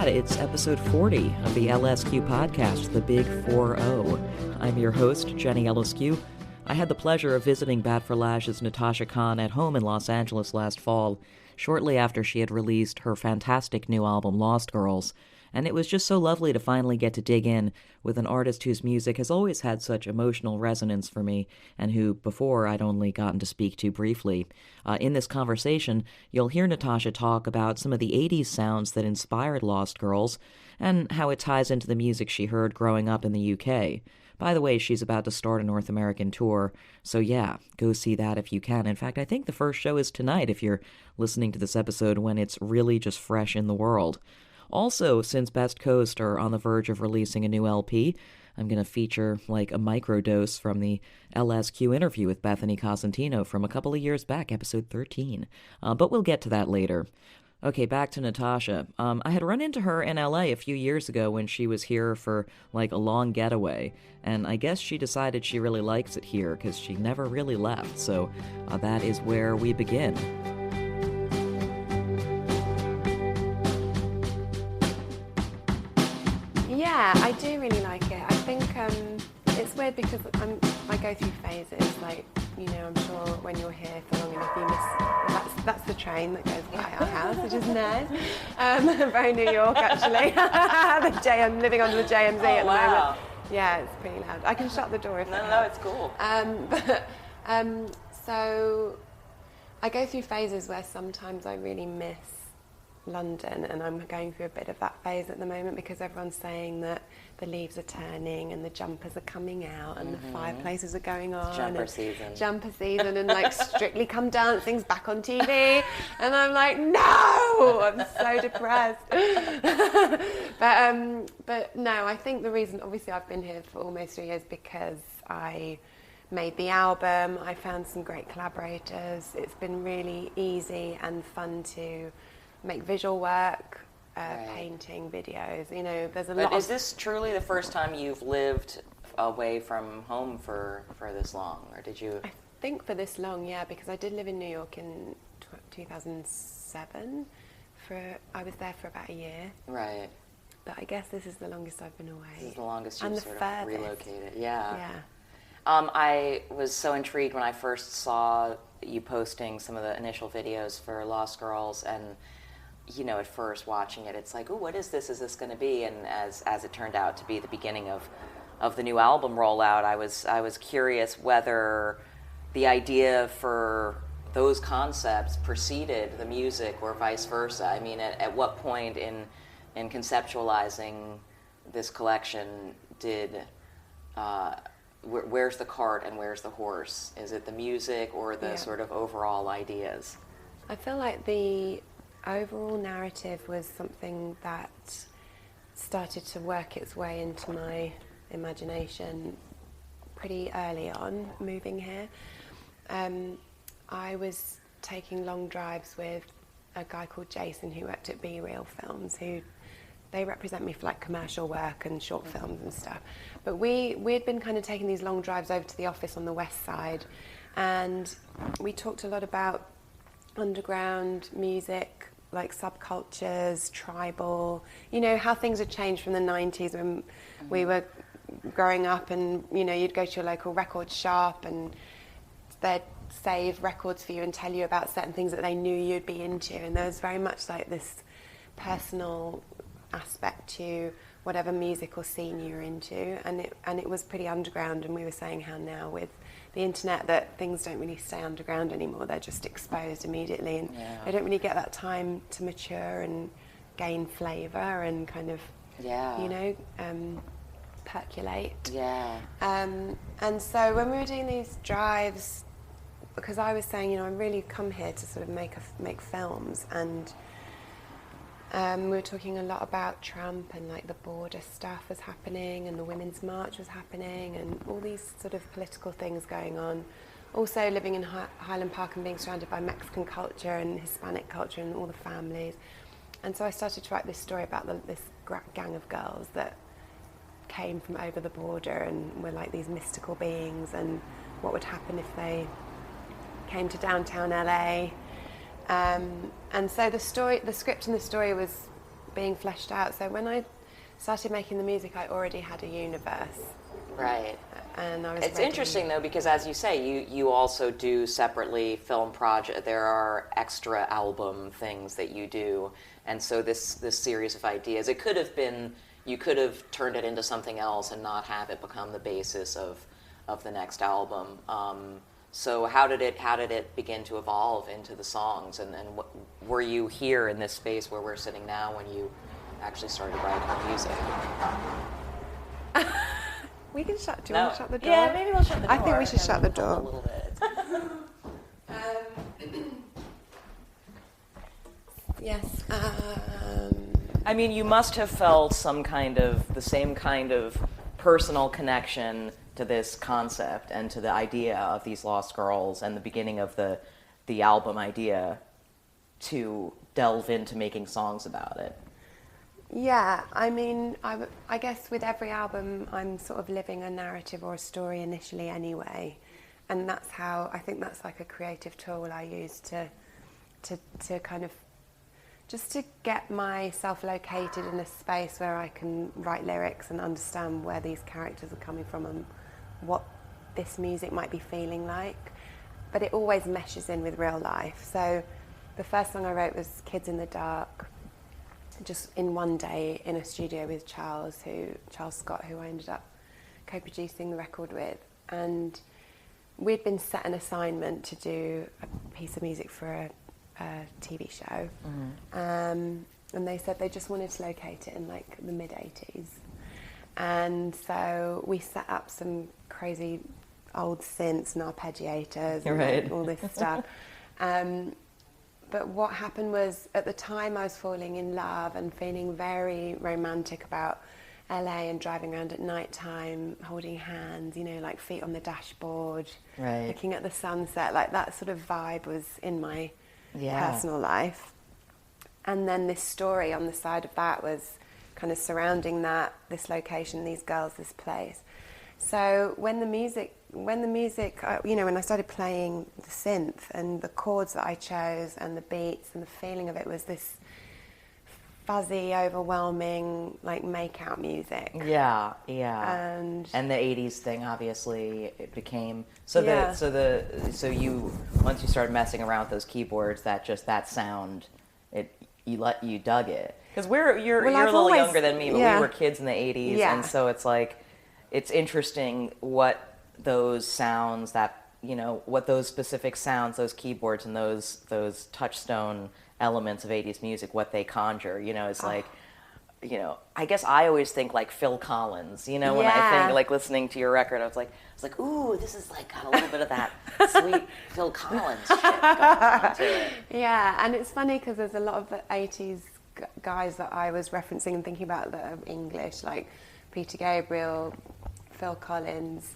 that, it's episode 40 of the LSQ podcast, The Big 4-0. I'm your host, Jenny LSQ. I had the pleasure of visiting Bat for Lash's Natasha Khan at home in Los Angeles last fall, shortly after she had released her fantastic new album, Lost Girls, and it was just so lovely to finally get to dig in with an artist whose music has always had such emotional resonance for me, and who, before, I'd only gotten to speak to briefly. In this conversation, you'll hear Natasha talk about some of the 80s sounds that inspired Lost Girls, and how it ties into the music she heard growing up in the UK. By the way, she's about to start a North American tour, so yeah, go see that if you can. In fact, I think the first show is tonight if you're listening to this episode when it's really just fresh in the world. Also, since Best Coast are on the verge of releasing a new LP, I'm going to feature like a microdose from the LSQ interview with Bethany Cosentino from a couple of years back, episode 13. But we'll get to that later. Okay, back to Natasha. I had run into her in LA a few years ago when she was here for like a long getaway, and I guess she decided she really likes it here because she never really left, so that is where we begin. Yeah, I do really like it. I think it's weird because I go through phases. Like, you know, I'm sure when you're here for long enough, you miss. That's the train that goes by our house, which is nice. Very New York, actually. I'm living under the JMZ at the moment. Yeah, it's pretty loud. I can shut the door if No, it's cool. So I go through phases where sometimes I really miss London, and I'm going through a bit of that phase at the moment because everyone's saying that the leaves are turning and the jumpers are coming out and the fireplaces are going on. Jumper season. Jumper season and like Strictly Come Dancing's back on TV, and I'm like, no, I'm so depressed. But no, I think the reason, obviously I've been here for almost 3 years because I made the album, I found some great collaborators, it's been really easy and fun to make visual work, painting, videos, you know, there's a lot. But is this truly the first time you've lived away from home for this long, or did you? I think for this long, yeah, because I did live in New York in 2007. I was there for about a year. Right. But I guess this is the longest I've been away. This is the longest you've sort of relocated. Yeah. Yeah. I was so intrigued when I first saw you posting some of the initial videos for Lost Girls, and you know, at first watching it, it's like, oh, what is this? Is this going to be? And as it turned out to be the beginning of the new album rollout, I was curious whether the idea for those concepts preceded the music or vice versa. I mean, at what point in conceptualizing this collection did where's the cart and where's the horse? Is it the music or the sort of overall ideas? I feel like the overall narrative was something that started to work its way into my imagination pretty early on moving here. I was taking long drives with a guy called Jason who worked at Be Real Films, who they represent me for like commercial work and short films and stuff. But we'd been kind of taking these long drives over to the office on the west side, and we talked a lot about underground music, like subcultures, tribal, you know, how things had changed from the 90s when we were growing up, and, you know, you'd go to your local record shop and they'd save records for you and tell you about certain things that they knew you'd be into, and there was very much like this personal aspect to whatever musical scene you were into, and it was pretty underground. And we were saying how now with the internet that things don't really stay underground anymore, they're just exposed immediately, and they don't really get that time to mature and gain flavour and kind of you know, percolate. And so when we were doing these drives, because I was saying, you know, I really come here to sort of make films, and we were talking a lot about Trump and like the border stuff was happening, and the Women's March was happening, and all these sort of political things going on. Also living in Highland Park and being surrounded by Mexican culture and Hispanic culture and all the families. And so I started to write this story about this gang of girls that came from over the border and were like these mystical beings, and what would happen if they came to downtown LA. And so the script in the story was being fleshed out. So when I started making the music, I already had a universe. Right. And I was It's ready. interesting though, because as you say, you also do separately film project. There are extra album things that you do, and so this series of ideas. It could have been, you could have turned it into something else and not have it become the basis of the next album. So how did it begin to evolve into the songs? And were you here in this space where we're sitting now when you actually started writing the music? We can shut. Do you want to shut the door? Yeah, maybe we'll shut the door. I think we should shut the door. A little bit. Yes. I mean, you must have felt the same kind of personal connection to this concept and to the idea of these lost girls and the beginning of the album idea to delve into making songs about it. Yeah, I mean, I guess with every album, I'm sort of living a narrative or a story initially anyway, and that's how I think that's like a creative tool I use to kind of just to get myself located in a space where I can write lyrics and understand where these characters are coming from and what this music might be feeling like. But it always meshes in with real life. So the first song I wrote was Kids in the Dark, just in one day in a studio with Charles Scott, who I ended up co-producing the record with. And we'd been set an assignment to do a piece of music for a TV show. And they said they just wanted to locate it in like the mid-80s. And so we set up some crazy old synths and arpeggiators and right. like, all this stuff. But what happened was, at the time I was falling in love and feeling very romantic about LA and driving around at night time, holding hands, you know, like feet on the dashboard, right. looking at the sunset. Like that sort of vibe was in my personal life. And then this story on the side of that was kind of surrounding that, this location, these girls, this place. So when the music, you know, when I started playing the synth and the chords that I chose and the beats and the feeling of it was this fuzzy, overwhelming, like make-out music. Yeah. And the '80s thing, obviously, it became so you once you started messing around with those keyboards, that sound, you dug it, because you're a little younger than me, but we were kids in the '80s, and so it's like it's interesting what those sounds what those specific sounds, those keyboards and those touchstone elements of 80s music, what they conjure, it's like, I guess I always think like Phil Collins, when I think like listening to your record, I was like, ooh, this is like got a little bit of that sweet Phil Collins shit going on to it. Yeah, and it's funny because there's a lot of the 80s guys that I was referencing and thinking about that are English, like Peter Gabriel, Phil Collins,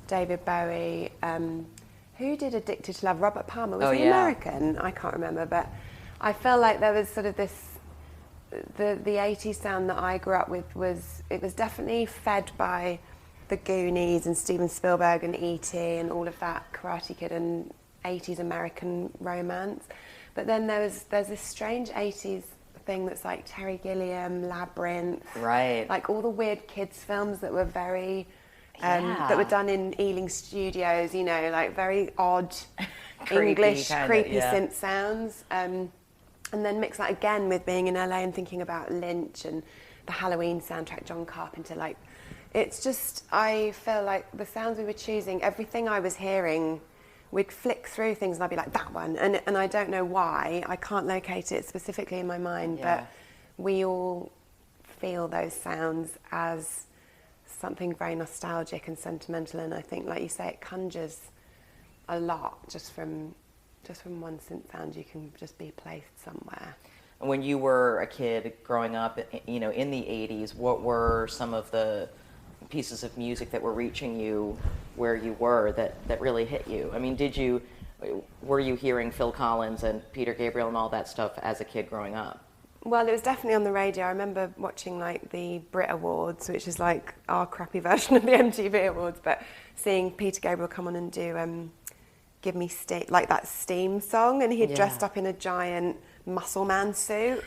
David Bowie, who did Addicted to Love? Robert Palmer. Was he American? I can't remember, but I felt like there was sort of this, the 80s sound that I grew up with was definitely fed by the Goonies and Steven Spielberg and E.T. and all of that, Karate Kid and 80s American romance. But then there's this strange 80s thing that's like Terry Gilliam, Labyrinth, right? Like all the weird kids films that were very that were done in Ealing Studios, like very odd English creepy synth sounds, and then mix that again with being in LA and thinking about Lynch and the Halloween soundtrack, John Carpenter. Like, it's just, I feel like the sounds we were choosing, everything I was hearing, we'd flick through things and I'd be like, that one, and I don't know why, I can't locate it specifically in my mind, but we all feel those sounds as something very nostalgic and sentimental, and I think, like you say, it conjures a lot just from one synth sound. You can just be placed somewhere. When you were a kid growing up, in the 80s, what were some of the pieces of music that were reaching you where you were that really hit you? I mean, were you hearing Phil Collins and Peter Gabriel and all that stuff as a kid growing up? Well, it was definitely on the radio. I remember watching like the Brit Awards, which is like our crappy version of the MTV Awards, but seeing Peter Gabriel come on and do Give Me Steam, like that Steam song, and he'd dressed up in a giant muscle man suit,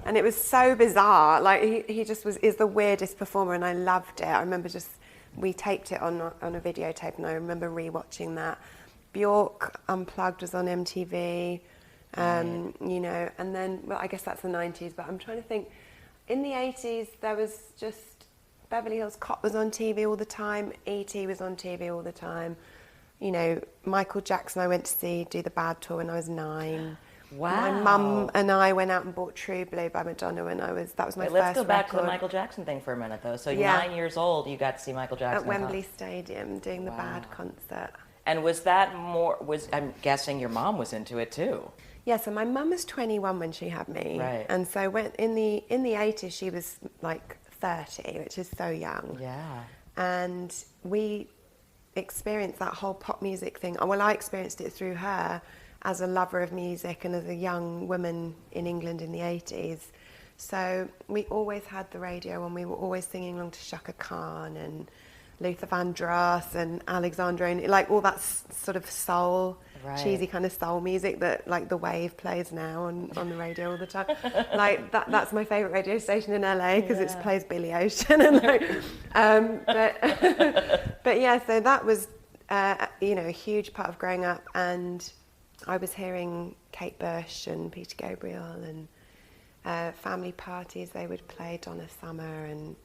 And it was so bizarre. Like he just is the weirdest performer, and I loved it. I remember we taped it on a videotape, and I remember rewatching that. Bjork Unplugged was on MTV, you know, and then, well, I guess that's the 90s, but I'm trying to think. In the 80s, there was just Beverly Hills Cop was on TV all the time, E.T. was on TV all the time. You know, Michael Jackson I went to see do the Bad Tour when I was 9. Wow. My mum and I went out and bought True Blue by Madonna when that was my first Let's go back record. to the Michael Jackson thing for a minute, though. So Yeah. 9 years old, you got to see Michael Jackson. At Wembley Stadium doing the Bad concert. And was that I'm guessing your mom was into it too. Yeah, so my mum was 21 when she had me. Right. And so in the 80s, she was like 30, which is so young. Yeah. And we experienced that whole pop music thing. Well, I experienced it through her as a lover of music and as a young woman in England in the 80s. So we always had the radio on. We were always singing along to Shaka Khan and Luther Vandross and Alexandra, like all that sort of soul, cheesy kind of soul music that like the Wave plays now on the radio all the time. Like that's my favourite radio station in LA because it plays Billy Ocean. And like, but yeah, so that was you know, a huge part of growing up, and I was hearing Kate Bush and Peter Gabriel, and family parties they would play Donna Summer, and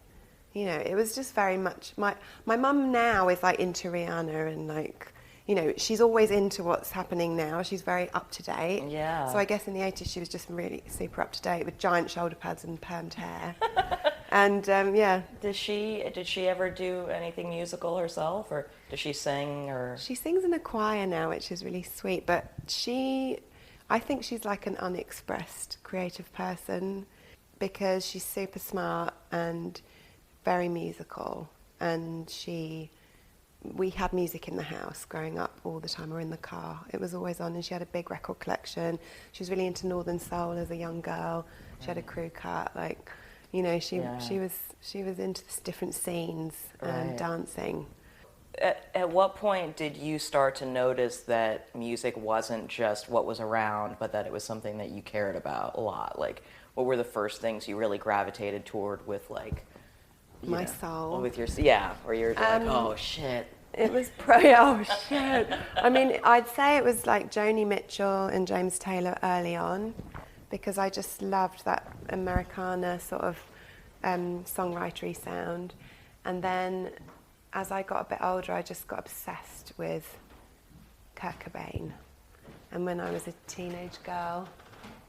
you know, it was just very much my mum now is like into Rihanna, and like, you know, she's always into what's happening now. She's very up to date. Yeah. So I guess in the 80s she was just really super up to date with giant shoulder pads and permed hair. And yeah. Did she ever do anything musical herself, or does she sing, or? She sings in a choir now, which is really sweet, but I think she's like an unexpressed creative person because she's super smart and very musical, and we had music in the house growing up all the time, or in the car. It was always on, and she had a big record collection. She was really into Northern Soul as a young girl. She had a crew cut, like, you know, she was into different scenes and dancing. At what point did you start to notice that music wasn't just what was around, but that it was something that you cared about a lot? Like, what were the first things you really gravitated toward with, like, my soul? With your, yeah, or you're like, oh shit. It was oh shit. I mean, I'd say it was like Joni Mitchell and James Taylor early on, because I just loved that Americana sort of songwritery sound. And then as I got a bit older, I just got obsessed with Kurt Cobain. And when I was a teenage girl,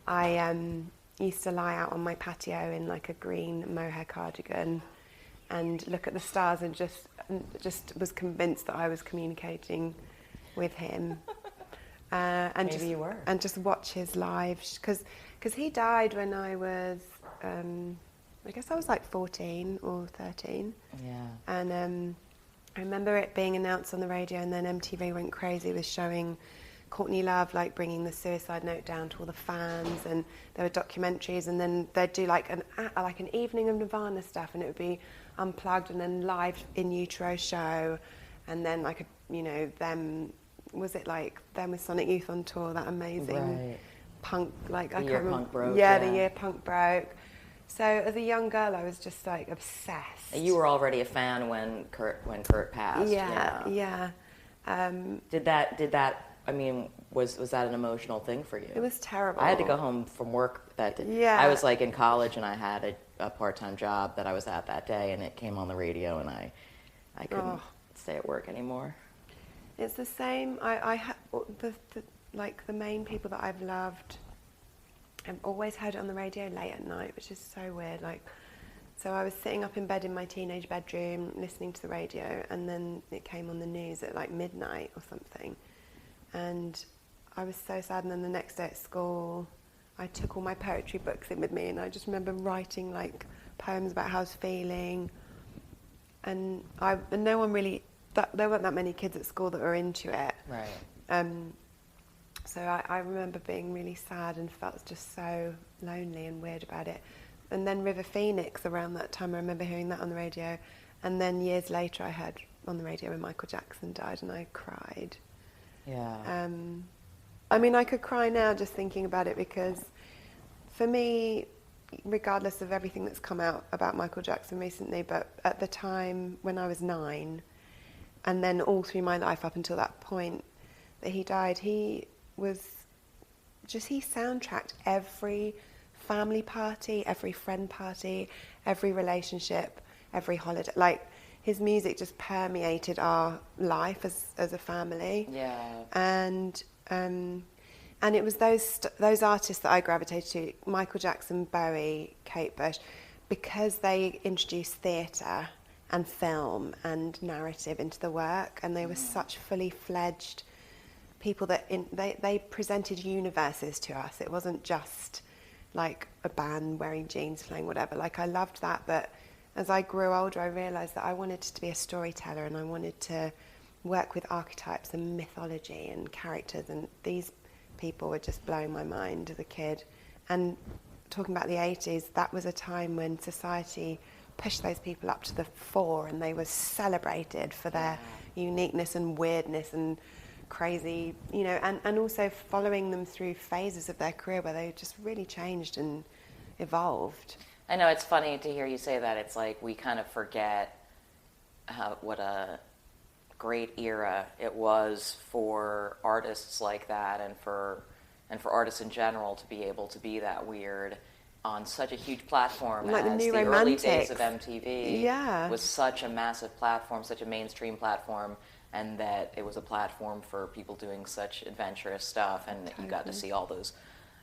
I used to lie out on my patio in like a green mohair cardigan and look at the stars, and just was convinced that I was communicating with him. And Maybe you were. And just watch his live, because he died when I was, I guess I was like 14 or 13. Yeah. And I remember it being announced on the radio, and then MTV went crazy with showing Courtney Love like bringing the suicide note down to all the fans, and there were documentaries, and then they'd do like an evening of Nirvana stuff, and it would be unplugged and then live in utero show, and then like them with Sonic Youth on tour, that amazing punk, like I can't remember. Punk broke, the year punk broke. So as a young girl, I was just like obsessed. You were already a fan when Kurt passed. Yeah. Did that? I mean, was that an emotional thing for you? It was terrible. I had to go home from work that day. Yeah. I was like in college, and I had a part-time job that I was at that day, and it came on the radio, and I couldn't stay at work anymore. It's the same. The main people that I've loved, I've always heard it on the radio late at night, which is so weird. Like, so I was sitting up in bed in my teenage bedroom listening to the radio, and then it came on the news at like midnight or something, and I was so sad. And then the next day at school, I took all my poetry books in with me, and I just remember writing like poems about how I was feeling, and no one really. There weren't that many kids at school that were into it. Right. So I remember being really sad and felt just so lonely and weird about it. And then River Phoenix around that time, I remember hearing that on the radio. And then years later, I heard on the radio when Michael Jackson died, and I cried. Yeah. I mean, I could cry now just thinking about it, because for me, regardless of everything that's come out about Michael Jackson recently, but at the time when I was 9, and then all through my life up until that point that he died, he soundtracked every family party, every friend party, every relationship, every holiday. Like, his music just permeated our life as a family. Yeah. And it was those artists that I gravitated to, Michael Jackson, Bowie, Kate Bush, because they introduced theatre and film and narrative into the work, and they were such fully fledged people that they presented universes to us. It wasn't just like a band wearing jeans playing whatever. Like, I loved that, but as I grew older, I realised that I wanted to be a storyteller, and I wanted to work with archetypes and mythology and characters, and these people were just blowing my mind as a kid. And talking about the 80s, that was a time when society pushed those people up to the fore, and they were celebrated for their uniqueness and weirdness and crazy, you know, and also following them through phases of their career where they just really changed and evolved. I know, it's funny to hear you say that. It's like we kind of forget what a great era it was for artists like that, and for artists in general to be able to be that weird on such a huge platform. Like as the New early Romantics. days of MTV Yeah. was such a massive platform, such a mainstream platform, and that it was a platform for people doing such adventurous stuff, and that you got to see all those,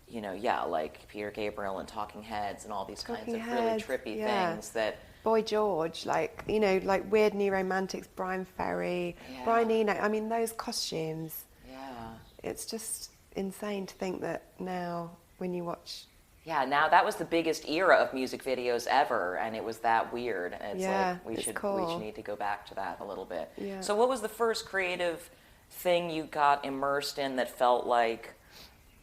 you know, like Peter Gabriel and Talking Heads and all these kinds of really trippy things that... Boy George, like, you know, like weird New Romantics, Brian Ferry, Brian Eno. I mean, those costumes. Yeah. It's just insane to think that now when you watch... Yeah, now that was the biggest era of music videos ever, and it was that weird. And it's like we should need to go back to that a little bit. Yeah. So what was the first creative thing you got immersed in that felt like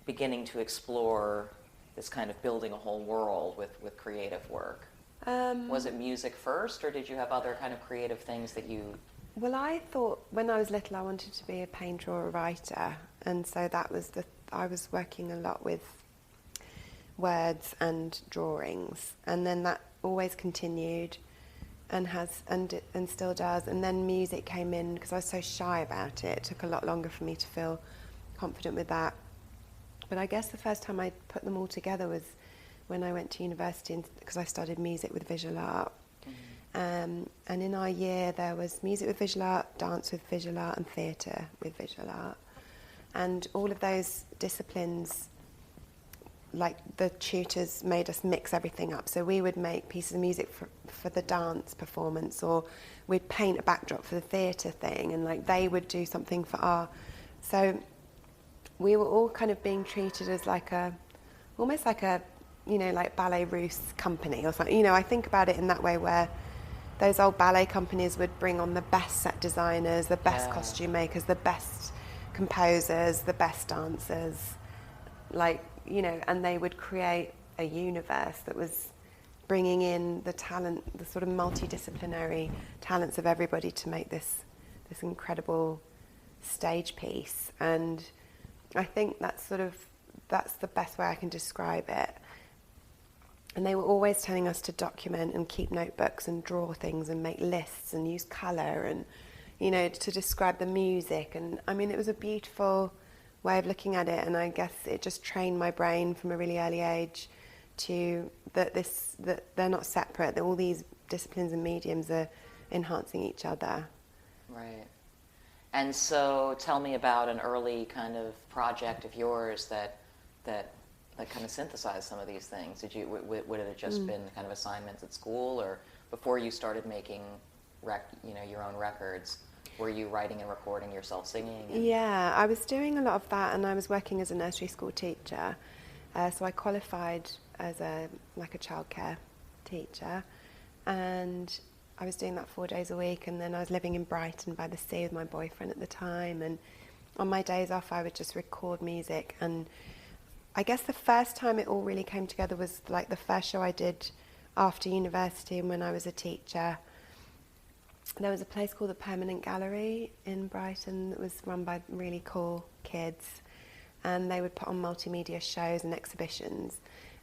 beginning to explore this kind of building a whole world with creative work? Was it music first, or did you have other kind of creative things that you... Well, I thought when I was little I wanted to be a painter or a writer, and so that was I was working a lot with words and drawings, and then that always continued and still does. And then music came in because I was so shy about it. It took a lot longer for me to feel confident with that. But I guess the first time I put them all together was when I went to university, because I studied music with visual art. And in our year there was music with visual art, dance with visual art, and theatre with visual art. And all of those disciplines, like the tutors made us mix everything up. So we would make pieces of music for the dance performance, or we'd paint a backdrop for the theatre thing, and like they would do something for our... So we were all kind of being treated as like almost like a, you know, like Ballet Russe company or something. You know, I think about it in that way, where those old ballet companies would bring on the best set designers, the best costume makers, the best composers, the best dancers, like, you know, and they would create a universe that was bringing in the talent, the sort of multidisciplinary talents of everybody to make this incredible stage piece. And I think that's the best way I can describe it. And they were always telling us to document and keep notebooks and draw things and make lists and use colour and, you know, to describe the music. And I mean, it was a beautiful way of looking at it, and I guess it just trained my brain from a really early age to that they're not separate, that all these disciplines and mediums are enhancing each other. Right. And so tell me about an early kind of project of yours that kind of synthesized some of these things. Would it have just been kind of assignments at school, or before you started making your own records, were you writing and recording yourself singing? Yeah, I was doing a lot of that, and I was working as a nursery school teacher. So I qualified as a childcare teacher, and I was doing that 4 days a week. And then I was living in Brighton by the sea with my boyfriend at the time, and on my days off I would just record music. And I guess the first time it all really came together was like the first show I did after university, and when I was a teacher. There was a place called the Permanent Gallery in Brighton that was run by really cool kids, and they would put on multimedia shows and exhibitions.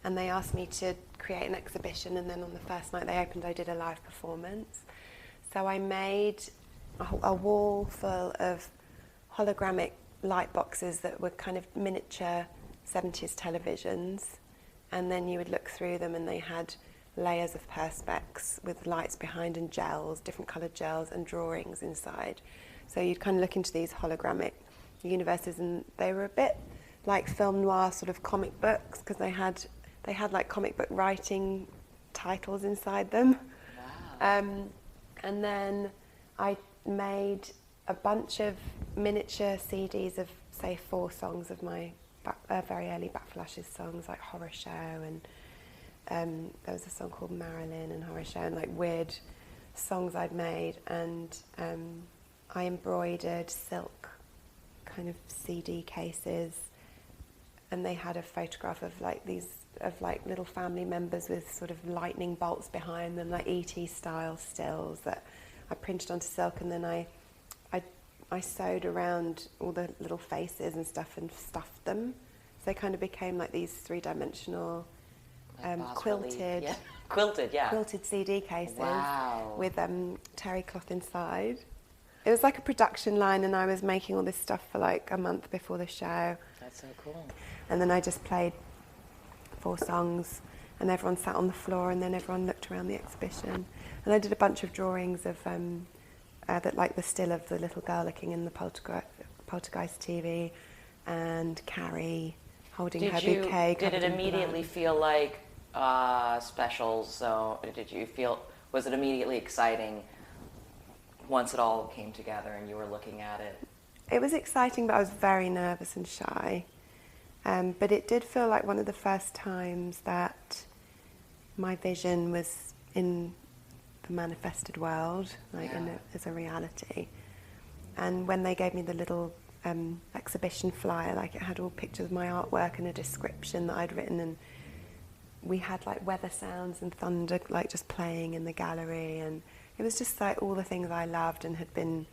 and they asked me to create an exhibition, and then on the first night they opened, I did a live performance. So I made a wall full of hologramic light boxes that were kind of miniature 70s televisions, and then you would look through them and they had layers of perspex with lights behind and gels, different coloured gels and drawings inside. So you'd kind of look into these hologramic universes, and they were a bit like film noir sort of comic books, because they had like comic book writing titles inside them. Wow. And then I made a bunch of miniature CDs of, say, 4 songs of my very early Bat for Lashes songs, like Horror Show, and there was a song called Marilyn and Horror Show, and like weird songs I'd made. And I embroidered silk kind of CD cases, and they had a photograph of like little family members with sort of lightning bolts behind them, like E.T. style stills that I printed onto silk, and then I sewed around all the little faces and stuff and stuffed them. So they kind of became like these 3-dimensional quilted CD cases. Wow. With terry cloth inside. It was like a production line, and I was making all this stuff for like a month before the show. That's so cool. And then I just played 4 songs, and everyone sat on the floor, and then everyone looked around the exhibition. And I did a bunch of drawings of that, like the still of the little girl looking in the Poltergeist TV, and Carrie holding her bouquet. Did it immediately feel like special? So was it immediately exciting once it all came together and you were looking at it? It was exciting, but I was very nervous and shy. But it did feel like one of the first times that my vision was in the manifested world, like as a reality. And when they gave me the little exhibition flyer, like it had all pictures of my artwork and a description that I'd written, and we had like weather sounds and thunder like just playing in the gallery, and it was just like all the things I loved and had been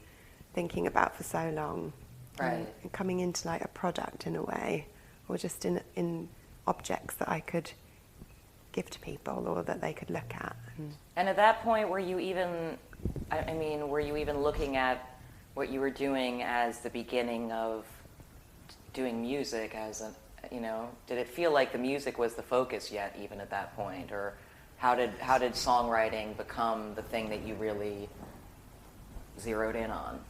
thinking about for so long. Right. And coming into like a product in a way, or just in objects that I could give to people or that they could look at. And at that point, were you even looking at what you were doing as the beginning of doing music did it feel like the music was the focus yet even at that point? Or how did songwriting become the thing that you really zeroed in on?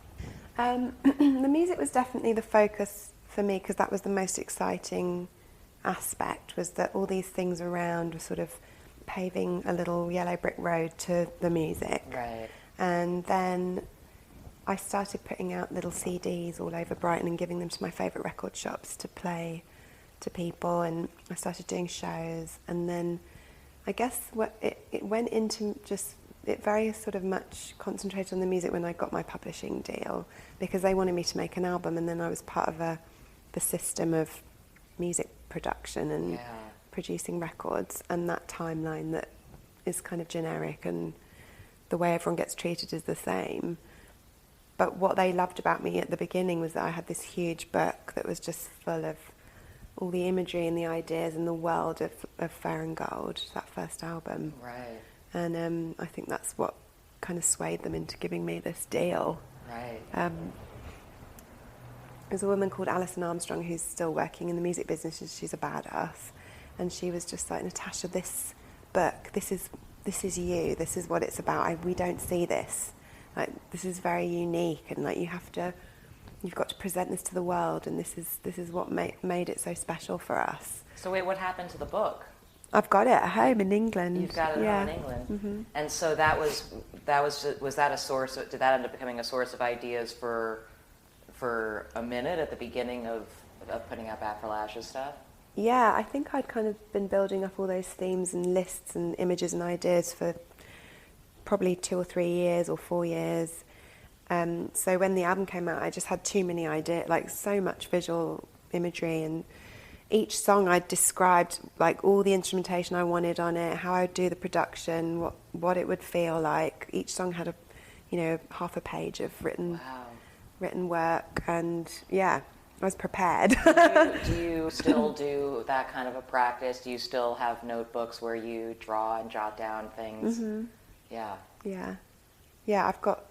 The music was definitely the focus for me, because that was the most exciting aspect, was that all these things around were sort of paving a little yellow brick road to the music. Right. And then I started putting out little CDs all over Brighton and giving them to my favourite record shops to play to people, and I started doing shows. And then I guess it went into just, it very sort of much concentrated on the music when I got my publishing deal, because they wanted me to make an album, and then I was part of the system of music production and producing records, and that timeline that is kind of generic, and the way everyone gets treated is the same. But what they loved about me at the beginning was that I had this huge book that was just full of all the imagery and the ideas and the world of Fair and Gold, that first album. Right. And I think that's what kind of swayed them into giving me this deal. Right. There's a woman called Alison Armstrong who's still working in the music business, and she's a badass. And she was just like, Natasha, this book, this is you, this is what it's about. We don't see this. Like, this is very unique, and like you've got to present this to the world, and this is what made it so special for us. So wait, what happened to the book? I've got it at home in England. You've got it at home in England. Mm-hmm. And so was that a source? Did that end up becoming a source of ideas for a minute at the beginning of putting out Bat for Lashes stuff? Yeah, I think I'd kind of been building up all those themes and lists and images and ideas for probably 2 or 3 years or 4 years. So when the album came out, I just had too many ideas, like so much visual imagery, and each song I described like all the instrumentation I wanted on it, how I'd do the production, what it would feel like. Each song had half a page of written work, and yeah. I was prepared. Do you still do that kind of a practice? Do you still have notebooks where you draw and jot down things? Yeah. Yeah, I've got,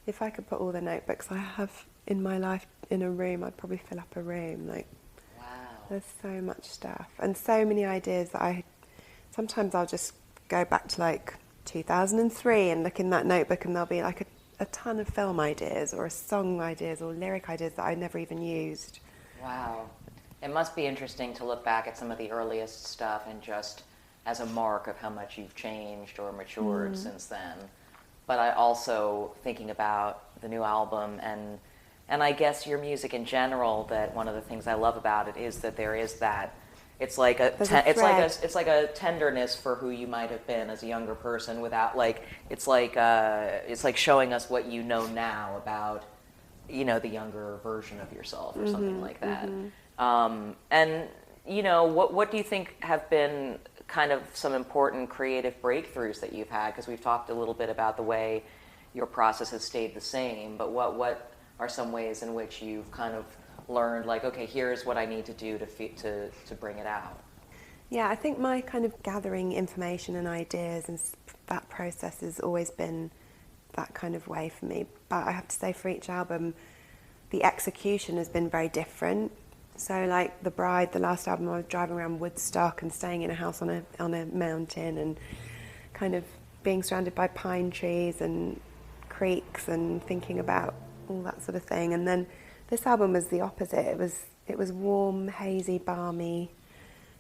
if I could put all the notebooks I have in my life in a room, I'd probably fill up a room. Like, Wow. there's so much stuff and so many ideas that sometimes I'll just go back to like 2003 and look in that notebook, and there'll be like a ton of film ideas or song ideas or lyric ideas that I never even used. Wow. It must be interesting to look back at some of the earliest stuff and just as a mark of how much you've changed or matured since then. But I also, thinking about the new album and I guess your music in general, that one of the things I love about it is that there is that, it's like it's like a tenderness for who you might have been as a younger person without it's like showing us what you know now about, you know, the younger version of yourself or something like that. And you know, what do you think have been kind of some important creative breakthroughs that you've had? Because we've talked a little bit about the way your process has stayed the same, but what are some ways in which you've kind of learned, like, okay, here's what I need to do to bring it out? Yeah, I think my kind of gathering information and ideas and that process has always been that kind of way for me. But I have to say, for each album, the execution has been very different. So like The Bride, the last album, I was driving around Woodstock and staying in a house on a mountain and kind of being surrounded by pine trees and creeks and thinking about all that sort of thing. And then this album was the opposite. It was warm, hazy, balmy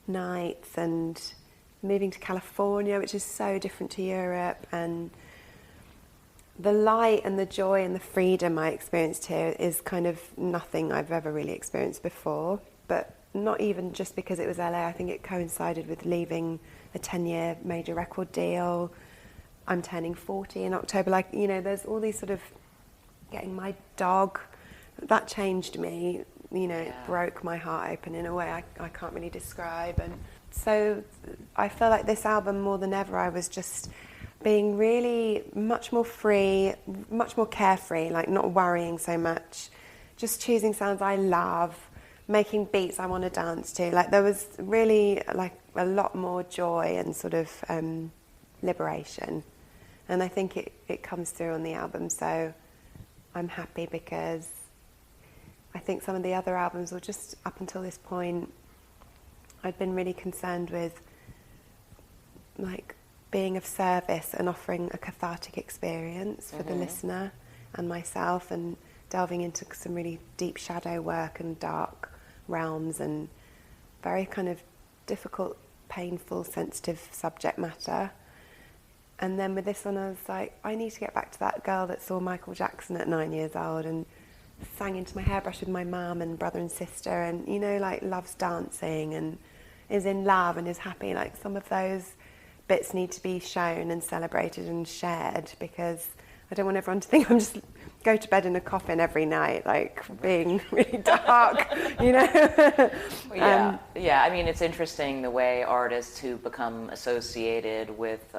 nights and moving to California, which is so different to Europe, and the light and the joy and the freedom I experienced here is kind of nothing I've ever really experienced before. But not even just because it was LA. I think it coincided with leaving a 10-year major record deal. I'm turning 40 in October. Like, you know, there's all these sort of, getting my dog, that changed me. You know, it broke my heart open in a way I can't really describe. And so I feel like this album, more than ever, I was just being really much more free, much more carefree, like not worrying so much, just choosing sounds I love, making beats I want to dance to. Like, there was really like a lot more joy and sort of liberation. And I think it comes through on the album. So I'm happy, because I think some of the other albums were just, up until this point, I'd been really concerned with like being of service and offering a cathartic experience for the listener and myself, and delving into some really deep shadow work and dark realms and very kind of difficult, painful, sensitive subject matter. And then with this one, I was like, I need to get back to that girl that saw Michael Jackson at 9 years old and sang into my hairbrush with my mum and brother and sister, and, you know, like loves dancing and is in love and is happy. Like, some of those bits need to be shown and celebrated and shared, because I don't want everyone to think I'm just go to bed in a coffin every night, like being really dark, you know? Yeah. I mean, it's interesting the way artists who become associated with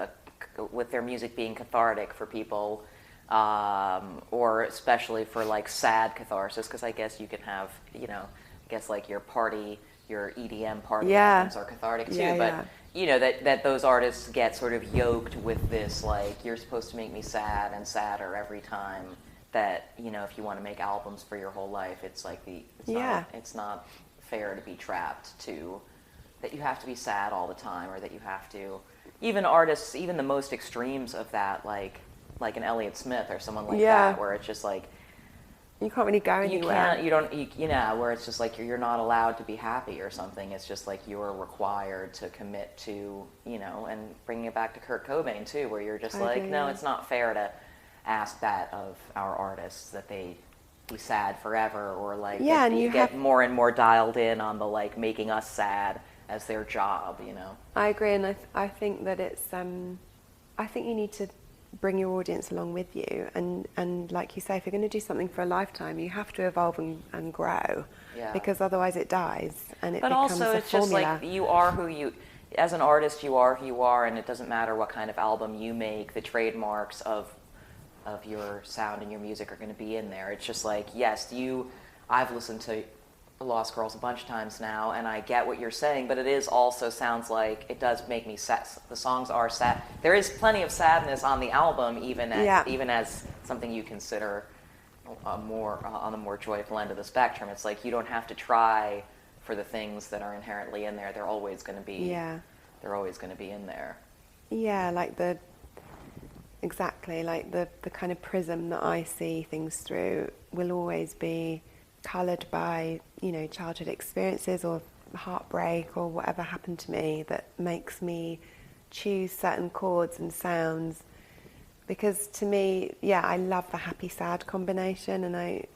their music being cathartic for people, or especially for like sad catharsis, because I guess you can have, you know, I guess like your EDM party albums are cathartic too, but you know, that those artists get sort of yoked with this, like, you're supposed to make me sad and sadder every time, that, you know, if you want to make albums for your whole life, it's like it's not fair to be trapped to that you have to be sad all the time, or that you have to, even artists, even the most extremes of that, like an Elliott Smith or someone like that, where it's just like, you can't really go anywhere. You know, where it's just like you're not allowed to be happy or something. It's just like you're required to commit to, you know, and bringing it back to Kurt Cobain too, where you're just no, it's not fair to ask that of our artists, that they be sad forever, or like and you get more and more dialed in on the like making us sad as their job, you know. I agree, and I think that it's I think you need to bring your audience along with you, and like you say, if you're going to do something for a lifetime, you have to evolve and grow, because otherwise it dies and it becomes a formula. But also, it's just like, you are who you, as an artist, you are who you are, and it doesn't matter what kind of album you make, the trademarks of your sound and your music are going to be in there. It's just like, yes, I've listened to Lost Girls a bunch of times now, and I get what you're saying, but it is also sounds like it does make me sad. The songs are sad. There is plenty of sadness on the album, even as something you consider more on the more joyful end of the spectrum. It's like you don't have to try for the things that are inherently in there. They're always going to be. Yeah. They're always going to be in there. Yeah, like the kind of prism that I see things through will always be coloured by, childhood experiences or heartbreak or whatever happened to me that makes me choose certain chords and sounds. Because to me, I love the happy-sad combination, and I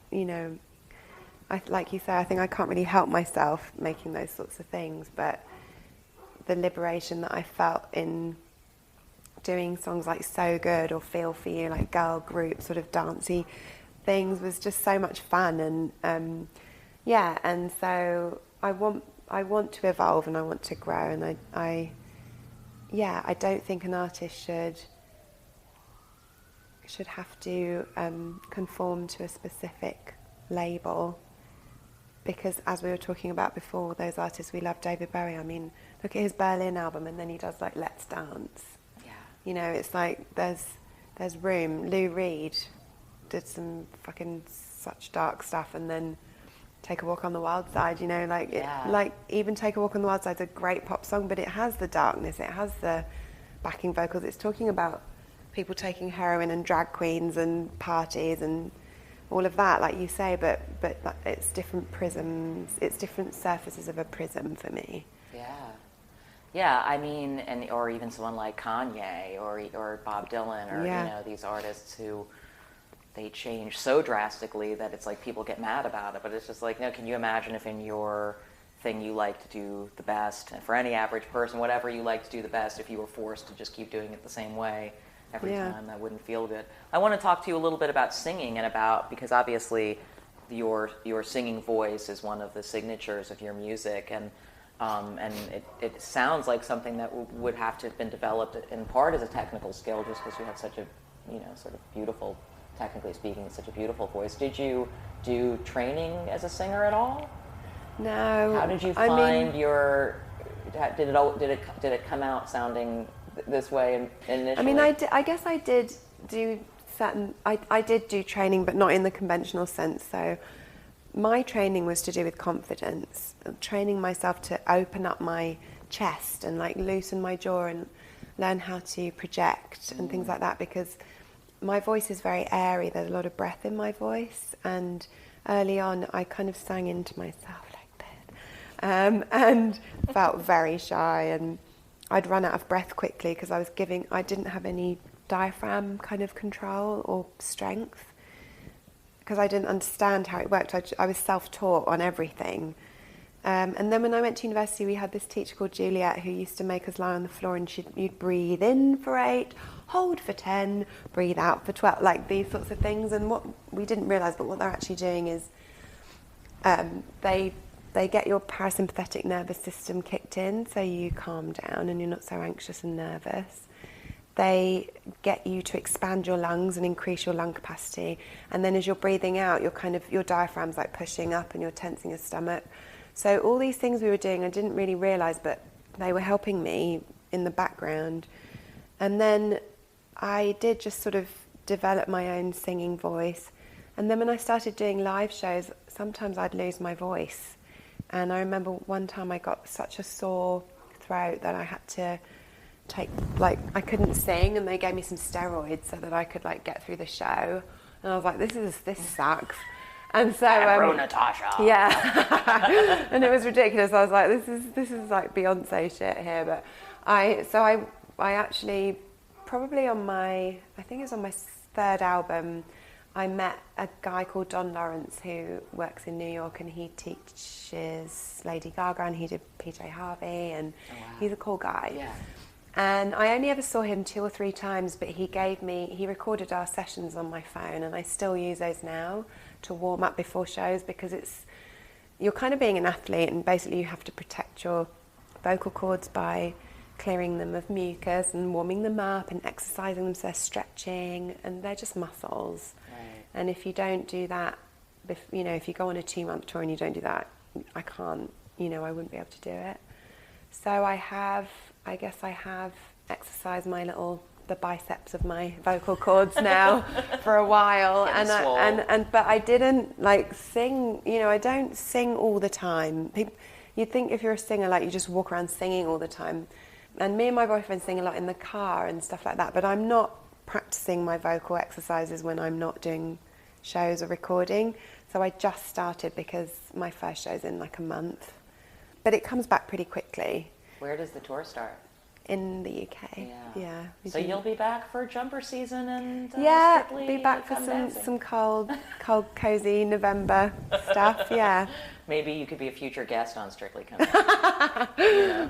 like you say, I think I can't really help myself making those sorts of things, but the liberation that I felt in doing songs like So Good or Feel For You, like girl group sort of dancey things, was just so much fun. And and so I want to evolve and I want to grow, and I don't think an artist should have to conform to a specific label, because as we were talking about before, those artists we love, David Bowie, I mean, look at his Berlin album, and then he does like Let's Dance. It's like there's room. Lou Reed did some fucking such dark stuff, and then Take a Walk on the Wild Side, like even Take a Walk on the Wild Side's a great pop song, but it has the darkness, it has the backing vocals, it's talking about people taking heroin and drag queens and parties and all of that, like you say, but it's different prisms, it's different surfaces of a prism for me. Yeah, I mean, or even someone like Kanye or Bob Dylan or these artists who they change so drastically that it's like people get mad about it. But it's just like, can you imagine if in your thing you like to do the best, and for any average person, whatever you like to do the best, if you were forced to just keep doing it the same way every time, that wouldn't feel good. I want to talk to you a little bit about singing because obviously your singing voice is one of the signatures of your music, and it sounds like something that would have to have been developed in part as a technical skill, just because you have such a, sort of beautiful, technically speaking, such a beautiful voice. Did you do training as a singer at all? No. How did you find did it come out sounding this way initially? I mean, I guess I did do certain, I did do training, but not in the conventional sense. So my training was to do with confidence, training myself to open up my chest and like loosen my jaw and learn how to project and things like that, because my voice is very airy. There's a lot of breath in my voice, and early on I kind of sang into myself like this, and felt very shy, and I'd run out of breath quickly because I didn't have any diaphragm kind of control or strength, because I didn't understand how it worked. I was self-taught on everything. And then when I went to university, we had this teacher called Juliet who used to make us lie on the floor, and you'd breathe in for 8, hold for 10, breathe out for 12, like these sorts of things. And what we didn't realise, but what they're actually doing is they get your parasympathetic nervous system kicked in, so you calm down and you're not so anxious and nervous. They get you to expand your lungs and increase your lung capacity. And then as you're breathing out, your diaphragm's like pushing up and you're tensing your stomach. So all these things we were doing, I didn't really realise, but they were helping me in the background. And then I did just sort of develop my own singing voice. And then when I started doing live shows, sometimes I'd lose my voice. And I remember one time I got such a sore throat that I had to I couldn't sing, and they gave me some steroids so that I could get through the show. And I was like, this sucks. And so Natasha. Yeah. And it was ridiculous. I was like, this is like Beyonce shit here. But I actually probably I think it was on my 3rd album, I met a guy called Don Lawrence who works in New York, and he teaches Lady Gaga, and he did PJ Harvey, and he's a cool guy. Yeah. And I only ever saw him 2 or 3 times, but he recorded our sessions on my phone, and I still use those now to warm up before shows, because you're kind of being an athlete, and basically you have to protect your vocal cords by clearing them of mucus and warming them up and exercising them, so they're stretching, and they're just muscles. Right. And if you don't do that, if you go on a 2-month tour and you don't do that, I can't, I wouldn't be able to do it. So I guess I have exercised the biceps of my vocal cords now for a while, but I didn't like sing. I don't sing all the time. You'd think if you're a singer, like you just walk around singing all the time. And me and my boyfriend sing a lot in the car and stuff like that. But I'm not practicing my vocal exercises when I'm not doing shows or recording. So I just started because my first show's in like a month. But it comes back pretty quickly. Where does the tour start? In the UK. Yeah. So you'll be back for jumper season and be back for some cold, cozy November stuff. Yeah. Maybe you could be a future guest on Strictly Come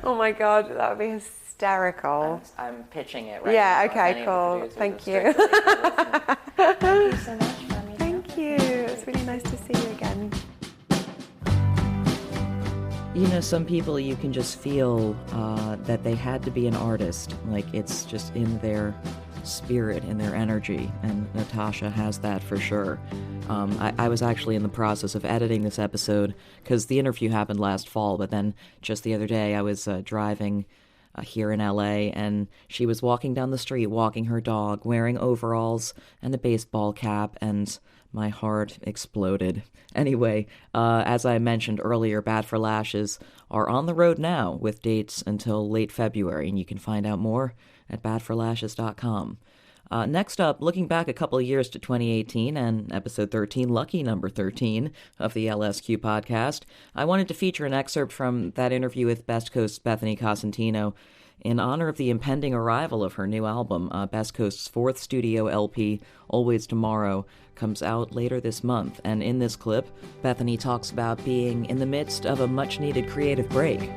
Oh my God, that would be hysterical. I'm pitching it right now. Yeah. Okay. Cool. Thank you. Thank you so much for me. Thank you. It's really nice to see you again. Some people you can just feel that they had to be an artist. Like it's just in their spirit, in their energy, and Natasha has that for sure. I was actually in the process of editing this episode because the interview happened last fall, but then just the other day I was driving here in LA, and she was walking down the street, walking her dog, wearing overalls and a baseball cap, and my heart exploded. Anyway, as I mentioned earlier, Bad for Lashes are on the road now with dates until late February, and you can find out more at badforlashes.com. Next up, looking back a couple of years to 2018 and episode 13, lucky number 13 of the LSQ podcast, I wanted to feature an excerpt from that interview with Best Coast's Bethany Cosentino in honor of the impending arrival of her new album. Best Coast's fourth studio LP, Always Tomorrow, comes out later this month, and in this clip, Bethany talks about being in the midst of a much-needed creative break.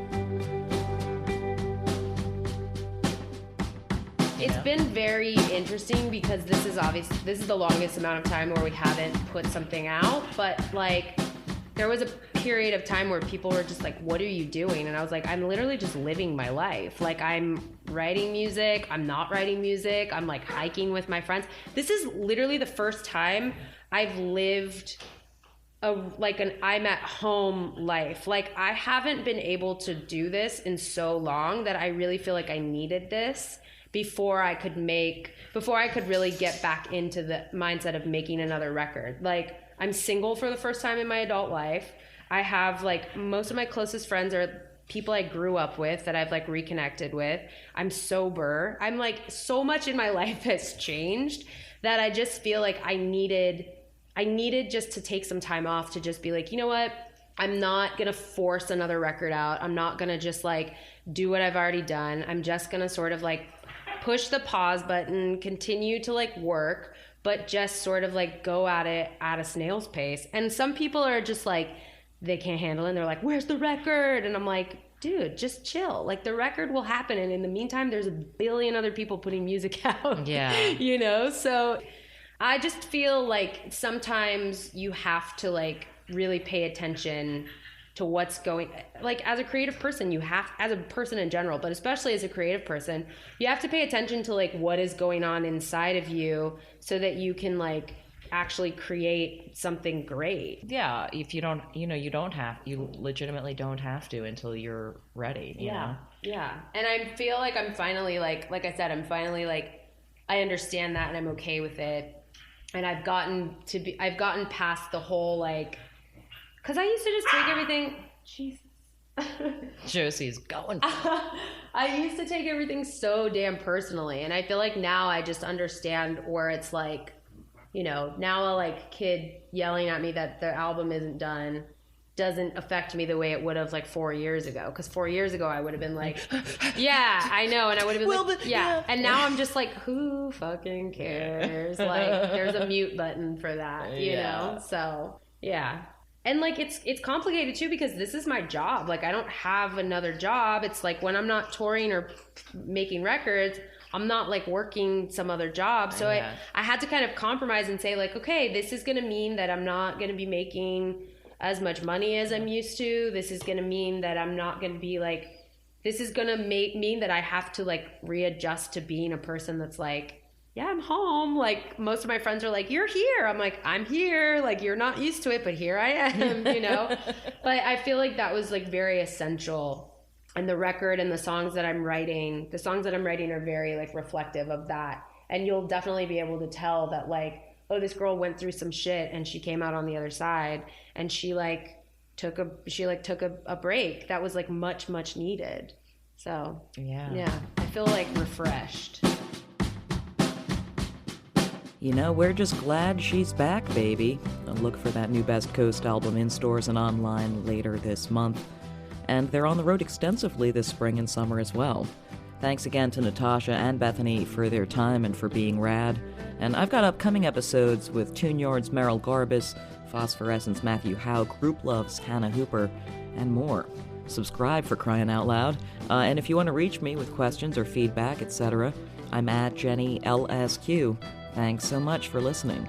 It's been very interesting because this is the longest amount of time where we haven't put something out, but like there was a period of time where people were just like, what are you doing? And I was like, I'm literally just living my life. Like I'm writing music, I'm not writing music, I'm like hiking with my friends. This is literally the first time I've lived an I'm at home life. Like I haven't been able to do this in so long that I really feel like I needed this before I could really get back into the mindset of making another record. Like I'm single for the first time in my adult life. I have like most of my closest friends are people I grew up with that I've like reconnected with. I'm sober. I'm like so much in my life has changed that I just feel like I needed just to take some time off to just be like, you know what? I'm not going to force another record out. I'm not going to just like do what I've already done. I'm just going to sort of like push the pause button, continue to like work, but just sort of like go at it at a snail's pace. And some people are just like, they can't handle it. And they're like, where's the record? And I'm like, dude, just chill. Like the record will happen. And in the meantime, there's a billion other people putting music out. Yeah. So I just feel like sometimes you have to like really pay attention to what's going, like as a creative person, as a person in general, but especially as a creative person, you have to pay attention to like what is going on inside of you so that you can like actually create something great. Yeah. If you don't, you legitimately don't have to until you're ready. You know? Yeah. And I feel like I'm finally like I said, I understand that and I'm okay with it. And I've gotten past the whole like, because I used to just take everything, Jesus. Josie's going. I used to take everything so damn personally. And I feel like now I just understand where it's like, now a like kid yelling at me that the album isn't done doesn't affect me the way it would have like 4 years ago. Because 4 years ago I would have been like, yeah, I know. And I would have been yeah. And now I'm just like, who fucking cares? Like there's a mute button for that, you know? So yeah. And like it's complicated too because this is my job. Like I don't have another job. It's like when I'm not touring or making records, I'm not like working some other job. So I had to kind of compromise and say like, okay, this is going to mean that I'm not going to be making as much money as I'm used to. This is going to mean that I'm not going to be like, this is going to mean that I have to like readjust to being a person that's like yeah, I'm home. Like, most of my friends are like, you're here. I'm like, I'm here. Like, you're not used to it, but here I am, you know? But I feel like that was like very essential. And the record and the songs that I'm writing are very like reflective of that. And you'll definitely be able to tell that, like, oh, this girl went through some shit and she came out on the other side, and she took a break that was like much needed. So yeah, I feel like refreshed. You know, we're just glad she's back, baby. Look for that new Best Coast album in stores and online later this month. And they're on the road extensively this spring and summer as well. Thanks again to Natasha and Bethany for their time and for being rad. And I've got upcoming episodes with Tune Yard's Merrill Garbus, Phosphorescence Matthew Howe, Group Love's Hannah Hooper, and more. Subscribe, for crying out loud. And if you want to reach me with questions or feedback, etc., I'm at Jenny LSQ. Thanks so much for listening.